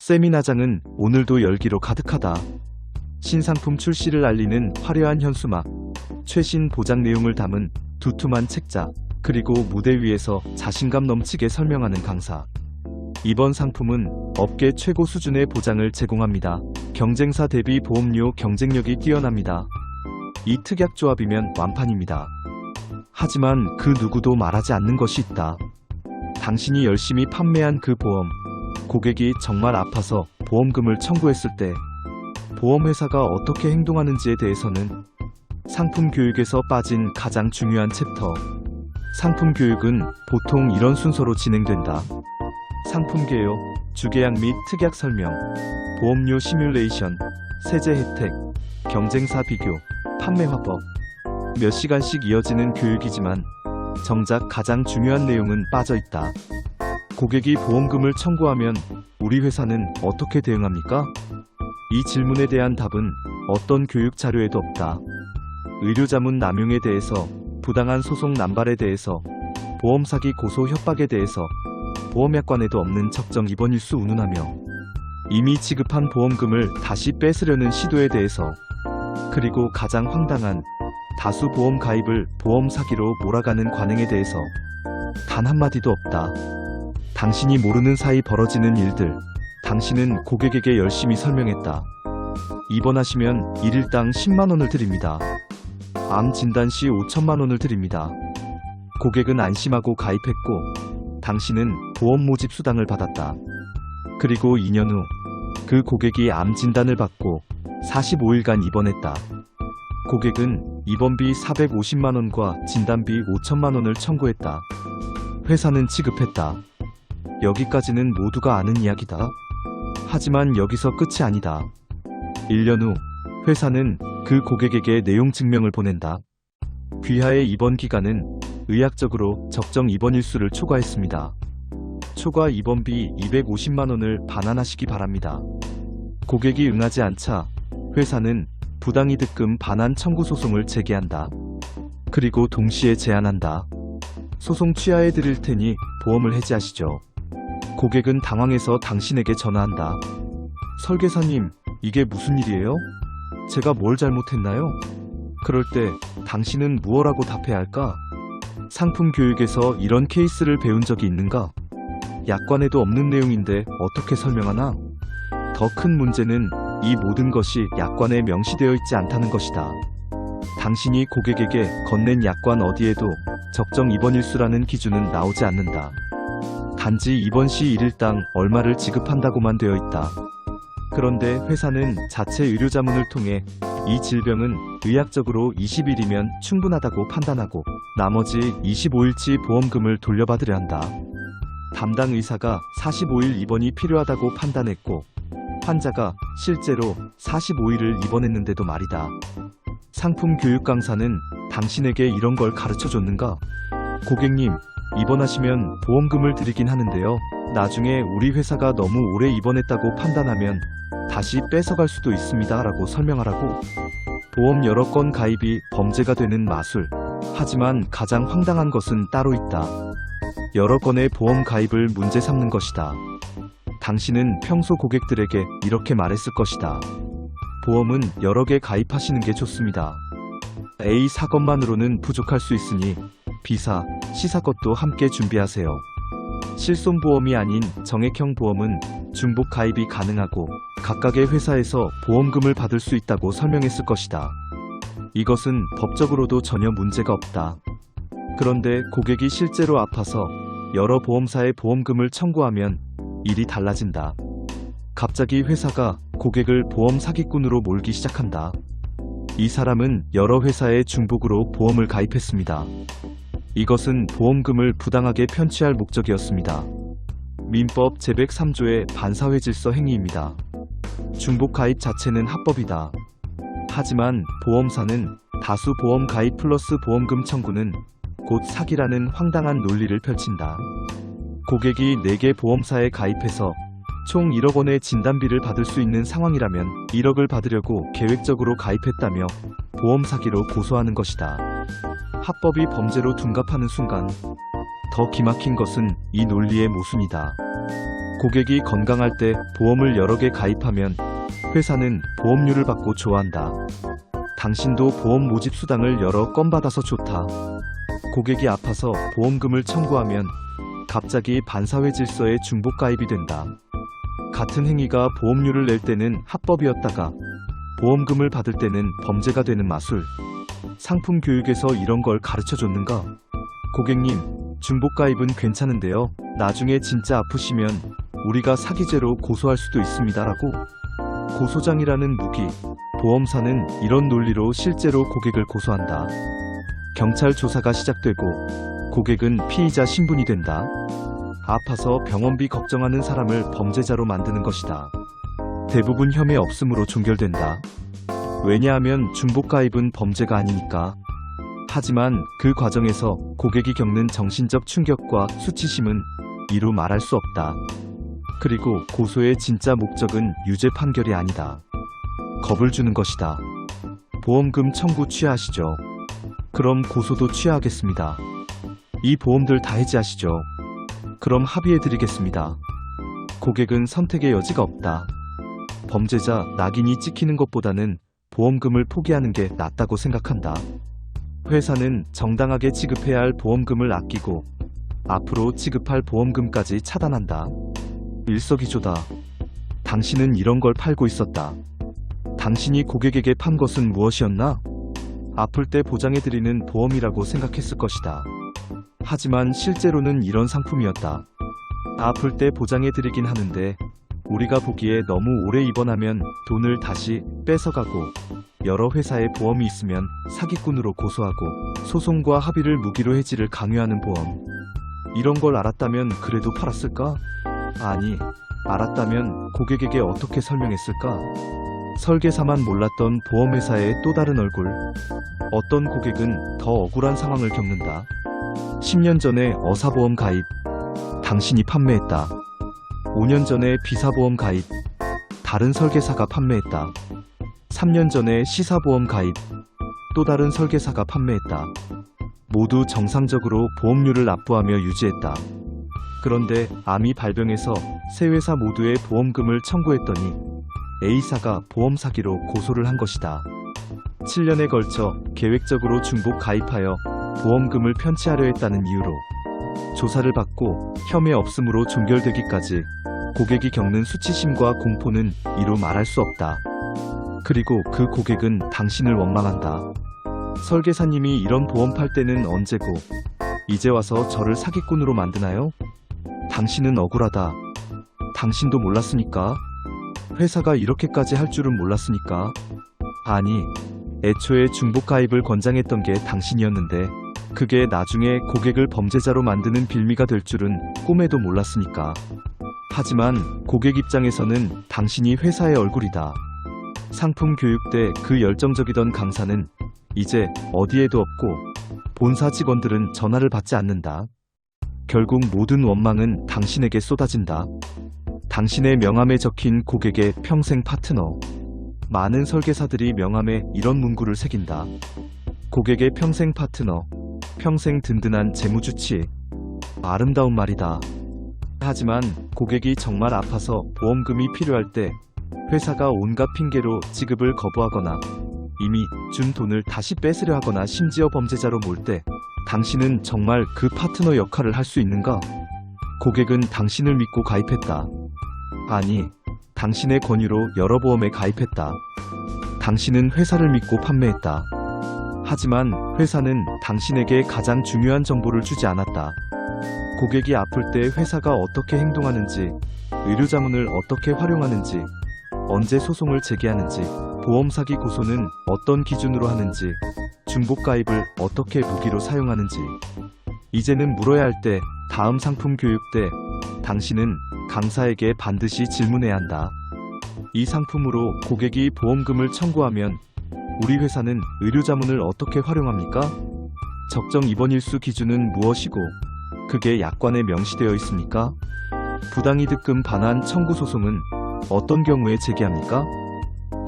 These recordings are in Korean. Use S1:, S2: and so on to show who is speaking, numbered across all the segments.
S1: 세미나장은 오늘도 열기로 가득하다. 신상품 출시를 알리는 화려한 현수막, 최신 보장 내용을 담은 두툼한 책자, 그리고 무대 위에서 자신감 넘치게 설명하는 강사. 이번 상품은 업계 최고 수준의 보장을 제공합니다. 경쟁사 대비 보험료 경쟁력이 뛰어납니다. 이 특약 조합이면 완판입니다. 하지만 그 누구도 말하지 않는 것이 있다. 당신이 열심히 판매한 그 보험, 고객이 정말 아파서 보험금을 청구했을 때 보험회사가 어떻게 행동하는지에 대해서는 상품 교육에서 빠진 가장 중요한 챕터. 상품 교육은 보통 이런 순서로 진행된다. 상품 개요, 주계약 및 특약 설명, 보험료 시뮬레이션, 세제 혜택, 경쟁사 비교, 판매 화법. 몇 시간씩 이어지는 교육이지만 정작 가장 중요한 내용은 빠져 있다. 고객이 보험금을 청구하면 우리 회사는 어떻게 대응합니까? 이 질문에 대한 답은 어떤 교육 자료에도 없다. 의료자문 남용에 대해서, 부당한 소송 남발에 대해서, 보험 사기 고소 협박에 대해서 보험약관에도 없는 적정 입원일수 운운하며 이미 지급한 보험금을 다시 뺏으려는 시도에 대해서, 그리고 가장 황당한 다수 보험 가입을 보험 사기로 몰아가는 관행에 대해서 단 한마디도 없다. 당신이 모르는 사이 벌어지는 일들, 당신은 고객에게 열심히 설명했다. 입원하시면 1일당 10만원을 드립니다. 암 진단 시 5천만원을 드립니다. 고객은 안심하고 가입했고 당신은 보험 모집 수당을 받았다. 그리고 2년 후 그 고객이 암 진단을 받고 45일간 입원했다. 고객은 입원비 450만원과 진단비 5천만원을 청구했다. 회사는 지급했다. 여기까지는 모두가 아는 이야기다. 하지만 여기서 끝이 아니다. 1년 후 회사는 그 고객에게 내용 증명을 보낸다. 귀하의 입원 기간은 의학적으로 적정 입원일수를 초과했습니다. 초과 입원비 250만원을 반환하시기 바랍니다. 고객이 응하지 않자 회사는 부당이득금 반환 청구 소송을 제기한다. 그리고 동시에 제안한다. 소송 취하해 드릴 테니 보험을 해지하시죠. 고객은 당황해서 당신에게 전화한다. 설계사님, 이게 무슨 일이에요? 제가 뭘 잘못했나요? 그럴 때 당신은 무엇라고 답해야 할까? 상품 교육에서 이런 케이스를 배운 적이 있는가? 약관에도 없는 내용인데 어떻게 설명하나? 더 큰 문제는 이 모든 것이 약관에 명시되어 있지 않다는 것이다. 당신이 고객에게 건넨 약관 어디에도 적정 입원일수라는 기준은 나오지 않는다. 단지 입원 시 1일당 얼마를 지급한다고만 되어 있다. 그런데 회사는 자체 의료자문을 통해 이 질병은 의학적으로 20일이면 충분하다고 판단하고 나머지 25일치 보험금을 돌려받으려 한다. 담당 의사가 45일 입원이 필요하다고 판단했고 환자가 실제로 45일을 입원했는데도 말이다. 상품 교육 강사는 당신에게 이런 걸 가르쳐 줬는가? 고객님, 입원하시면 보험금을 드리긴 하는데요. 나중에 우리 회사가 너무 오래 입원했다고 판단하면 다시 뺏어갈 수도 있습니다 라고 설명하라고. 보험 여러 건 가입이 범죄가 되는 마술. 하지만 가장 황당한 것은 따로 있다. 여러 건의 보험 가입을 문제 삼는 것이다. 당신은 평소 고객들에게 이렇게 말했을 것이다. 보험은 여러 개 가입하시는 게 좋습니다. A 사건만으로는 부족할 수 있으니 B사, C사 것도 함께 준비하세요. 실손보험이 아닌 정액형 보험은 중복 가입이 가능하고 각각의 회사에서 보험금을 받을 수 있다고 설명했을 것이다. 이것은 법적으로도 전혀 문제가 없다. 그런데 고객이 실제로 아파서 여러 보험사의 보험금을 청구하면 일이 달라진다. 갑자기 회사가 고객을 보험 사기꾼으로 몰기 시작한다. 이 사람은 여러 회사의 중복으로 보험을 가입했습니다. 이것은 보험금을 부당하게 편취할 목적이었습니다. 민법 제103조의 반사회질서 행위입니다. 중복 가입 자체는 합법이다. 하지만 보험사는 다수 보험 가입 플러스 보험금 청구는 곧 사기라는 황당한 논리를 펼친다. 고객이 4개 보험사에 가입해서 총 1억 원의 진단비를 받을 수 있는 상황이라면 1억을 받으려고 계획적으로 가입했다며 보험 사기로 고소하는 것이다. 합법이 범죄로 둔갑하는 순간 더 기막힌 것은 이 논리의 모순이다. 고객이 건강할 때 보험을 여러 개 가입하면 회사는 보험료를 받고 좋아한다. 당신도 보험 모집 수당을 여러 건 받아서 좋다. 고객이 아파서 보험금을 청구하면 갑자기 반사회 질서에 중복 가입이 된다. 같은 행위가 보험료를 낼 때는 합법이었다가 보험금을 받을 때는 범죄가 되는 마술. 상품 교육에서 이런 걸 가르쳐 줬는가? 고객님, 중복 가입은 괜찮은데요. 나중에 진짜 아프시면 우리가 사기죄로 고소할 수도 있습니다라고. 고소장이라는 무기. 보험사는 이런 논리로 실제로 고객을 고소한다. 경찰 조사가 시작되고 고객은 피의자 신분이 된다. 아파서 병원비 걱정하는 사람을 범죄자로 만드는 것이다. 대부분 혐의 없음으로 종결된다. 왜냐하면 중복 가입은 범죄가 아니니까. 하지만 그 과정에서 고객이 겪는 정신적 충격과 수치심은 이루 말할 수 없다. 그리고 고소의 진짜 목적은 유죄 판결이 아니다. 겁을 주는 것이다. 보험금 청구 취하하시죠. 그럼 고소도 취하하겠습니다. 이 보험들 다 해지하시죠. 그럼 합의해드리겠습니다. 고객은 선택의 여지가 없다. 범죄자 낙인이 찍히는 것보다는 보험금을 포기하는 게 낫다고 생각한다. 회사는 정당하게 지급해야 할 보험금을 아끼고 앞으로 지급할 보험금까지 차단한다. 일석이조다. 당신은 이런 걸 팔고 있었다. 당신이 고객에게 판 것은 무엇이었나? 아플 때 보장해드리는 보험이라고 생각했을 것이다. 하지만 실제로는 이런 상품이었다. 아플 때 보장해드리긴 하는데 우리가 보기에 너무 오래 입원하면 돈을 다시 뺏어가고 여러 회사의 보험이 있으면 사기꾼으로 고소하고 소송과 합의를 무기로 해지를 강요하는 보험. 이런 걸 알았다면 그래도 팔았을까? 아니, 알았다면 고객에게 어떻게 설명했을까? 설계사만 몰랐던 보험회사의 또 다른 얼굴. 어떤 고객은 더 억울한 상황을 겪는다. 10년 전에 어사보험 가입. 당신이 판매했다. 5년 전에 비사보험 가입. 다른 설계사가 판매했다. 3년 전에 시사보험 가입. 또 다른 설계사가 판매했다. 모두 정상적으로 보험료를 납부하며 유지했다. 그런데 암이 발병해서 세 회사 모두의 보험금을 청구했더니 A사가 보험 사기로 고소를 한 것이다. 7년에 걸쳐 계획적으로 중복 가입하여 보험금을 편취하려 했다는 이유로 조사를 받고 혐의 없음으로 종결되기까지 고객이 겪는 수치심과 공포는 이루 말할 수 없다. 그리고 그 고객은 당신을 원망한다. 설계사님이 이런 보험 팔 때는 언제고 이제 와서 저를 사기꾼으로 만드나요? 당신은 억울하다. 당신도 몰랐으니까. 회사가 이렇게까지 할 줄은 몰랐으니까. 아니, 애초에 중복 가입을 권장했던 게 당신이었는데 그게 나중에 고객을 범죄자로 만드는 빌미가 될 줄은 꿈에도 몰랐으니까. 하지만 고객 입장에서는 당신이 회사의 얼굴이다. 상품 교육 때 그 열정적이던 강사는 이제 어디에도 없고 본사 직원들은 전화를 받지 않는다. 결국 모든 원망은 당신에게 쏟아진다. 당신의 명함에 적힌 고객의 평생 파트너. 많은 설계사들이 명함에 이런 문구를 새긴다. 고객의 평생 파트너, 평생 든든한 재무주치. 아름다운 말이다. 하지만 고객이 정말 아파서 보험금이 필요할 때 회사가 온갖 핑계로 지급을 거부하거나 이미 준 돈을 다시 뺏으려 하거나 심지어 범죄자로 몰 때 당신은 정말 그 파트너 역할을 할 수 있는가? 고객은 당신을 믿고 가입했다. 아니, 당신의 권유로 여러 보험에 가입했다. 당신은 회사를 믿고 판매했다. 하지만 회사는 당신에게 가장 중요한 정보를 주지 않았다. 고객이 아플 때 회사가 어떻게 행동하는지, 의료자문을 어떻게 활용하는지, 언제 소송을 제기하는지, 보험 사기 고소는 어떤 기준으로 하는지, 중복 가입을 어떻게 무기로 사용하는지. 이제는 물어야 할 때, 다음 상품 교육 때 당신은 강사에게 반드시 질문해야 한다. 이 상품으로 고객이 보험금을 청구하면 우리 회사는 의료자문을 어떻게 활용합니까? 적정 입원일수 기준은 무엇이고 그게 약관에 명시되어 있습니까? 부당이득금 반환 청구 소송은 어떤 경우에 제기합니까?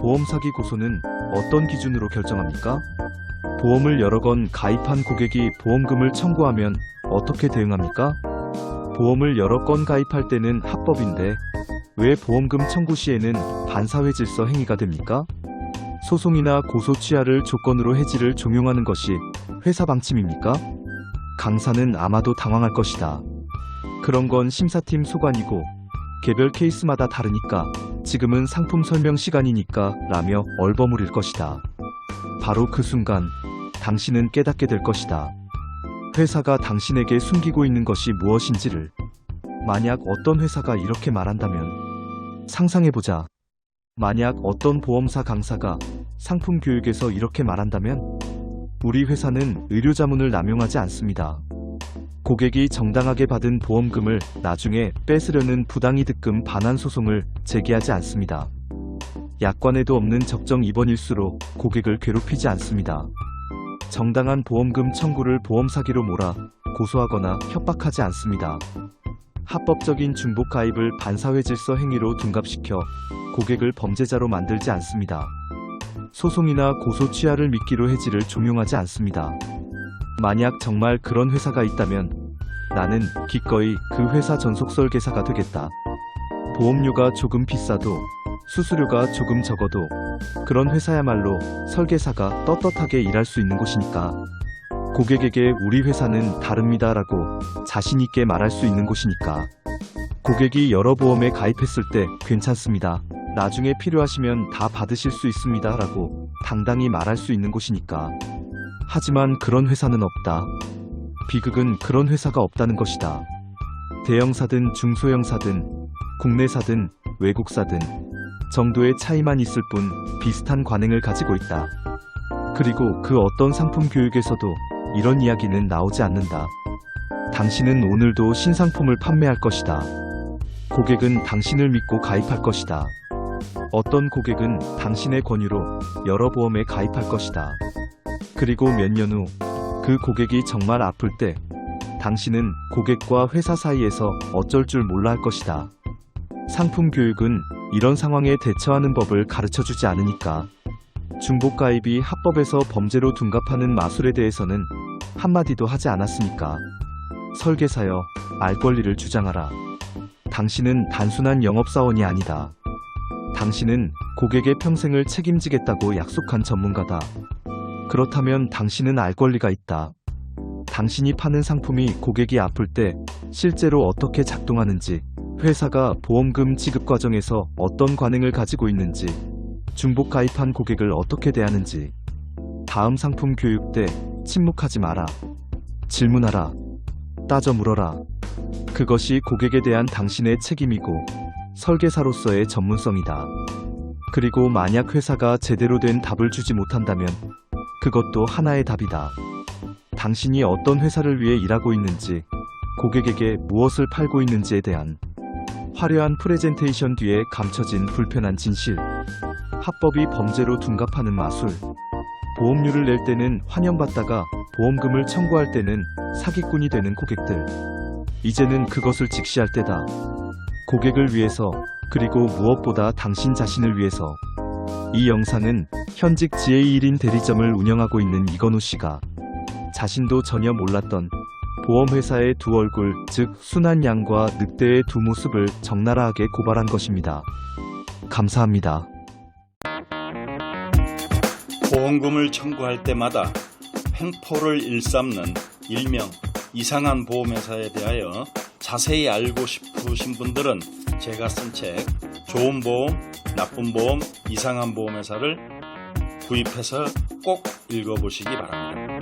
S1: 보험 사기 고소는 어떤 기준으로 결정합니까? 보험을 여러 건 가입한 고객이 보험금을 청구하면 어떻게 대응합니까? 보험을 여러 건 가입할 때는 합법인데 왜 보험금 청구 시에는 반사회질서 행위가 됩니까? 소송이나 고소 취하를 조건으로 해지를 종용하는 것이 회사 방침입니까? 강사는 아마도 당황할 것이다. 그런 건 심사팀 소관이고 개별 케이스마다 다르니까 지금은 상품 설명 시간이니까 라며 얼버무릴 것이다. 바로 그 순간 당신은 깨닫게 될 것이다. 회사가 당신에게 숨기고 있는 것이 무엇인지를. 만약 어떤 회사가 이렇게 말한다면 상상해보자. 만약 어떤 보험사 강사가 상품 교육에서 이렇게 말한다면 우리 회사는 의료자문을 남용하지 않습니다. 고객이 정당하게 받은 보험금을 나중에 뺏으려는 부당이득금 반환 소송을 제기하지 않습니다. 약관에도 없는 적정 입원일수로 고객을 괴롭히지 않습니다. 정당한 보험금 청구를 보험 사기로 몰아 고소하거나 협박하지 않습니다. 합법적인 중복 가입을 반사회질서 행위로 둔갑시켜 고객을 범죄자로 만들지 않습니다. 소송이나 고소 취하를 미끼로 해지를 종용하지 않습니다. 만약 정말 그런 회사가 있다면 나는 기꺼이 그 회사 전속 설계사가 되겠다. 보험료가 조금 비싸도 수수료가 조금 적어도 그런 회사야말로 설계사가 떳떳하게 일할 수 있는 곳이니까. 고객에게 우리 회사는 다릅니다라고 자신있게 말할 수 있는 곳이니까. 고객이 여러 보험에 가입했을 때 괜찮습니다. 나중에 필요하시면 다 받으실 수 있습니다 라고 당당히 말할 수 있는 곳이니까. 하지만 그런 회사는 없다. 비극은 그런 회사가 없다는 것이다. 대형사든 중소형사든 국내사든 외국사든 정도의 차이만 있을 뿐 비슷한 관행을 가지고 있다. 그리고 그 어떤 상품 교육에서도 이런 이야기는 나오지 않는다. 당신은 오늘도 신상품을 판매할 것이다. 고객은 당신을 믿고 가입할 것이다. 어떤 고객은 당신의 권유로 여러 보험에 가입할 것이다. 그리고 몇 년 후 그 고객이 정말 아플 때 당신은 고객과 회사 사이에서 어쩔 줄 몰라 할 것이다. 상품 교육은 이런 상황에 대처하는 법을 가르쳐주지 않으니까. 중복 가입이 합법에서 범죄로 둔갑하는 마술에 대해서는 한마디도 하지 않았으니까. 설계사여, 알 권리를 주장하라. 당신은 단순한 영업사원이 아니다. 당신은 고객의 평생을 책임지겠다고 약속한 전문가다. 그렇다면 당신은 알 권리가 있다. 당신이 파는 상품이 고객이 아플 때 실제로 어떻게 작동하는지, 회사가 보험금 지급 과정에서 어떤 관행을 가지고 있는지, 중복 가입한 고객을 어떻게 대하는지. 다음 상품 교육 때 침묵하지 마라. 질문하라. 따져 물어라. 그것이 고객에 대한 당신의 책임이고 설계사로서의 전문성이다. 그리고 만약 회사가 제대로 된 답을 주지 못한다면 그것도 하나의 답이다. 당신이 어떤 회사를 위해 일하고 있는지, 고객에게 무엇을 팔고 있는지에 대한 화려한 프레젠테이션 뒤에 감춰진 불편한 진실. 합법이 범죄로 둔갑하는 마술. 보험료를 낼 때는 환영받다가 보험금을 청구할 때는 사기꾼이 되는 고객들. 이제는 그것을 직시할 때다. 고객을 위해서, 그리고 무엇보다 당신 자신을 위해서. 이 영상은 현직 GA1인 대리점을 운영하고 있는 이건우 씨가 자신도 전혀 몰랐던 보험회사의 두 얼굴, 즉 순한 양과 늑대의 두 모습을 적나라하게 고발한 것입니다. 감사합니다.
S2: 보험금을 청구할 때마다 횡포를 일삼는 일명 이상한 보험회사에 대하여 자세히 알고 싶으신 분들은 제가 쓴 책 좋은 보험, 나쁜 보험, 이상한 보험회사를 구입해서 꼭 읽어보시기 바랍니다.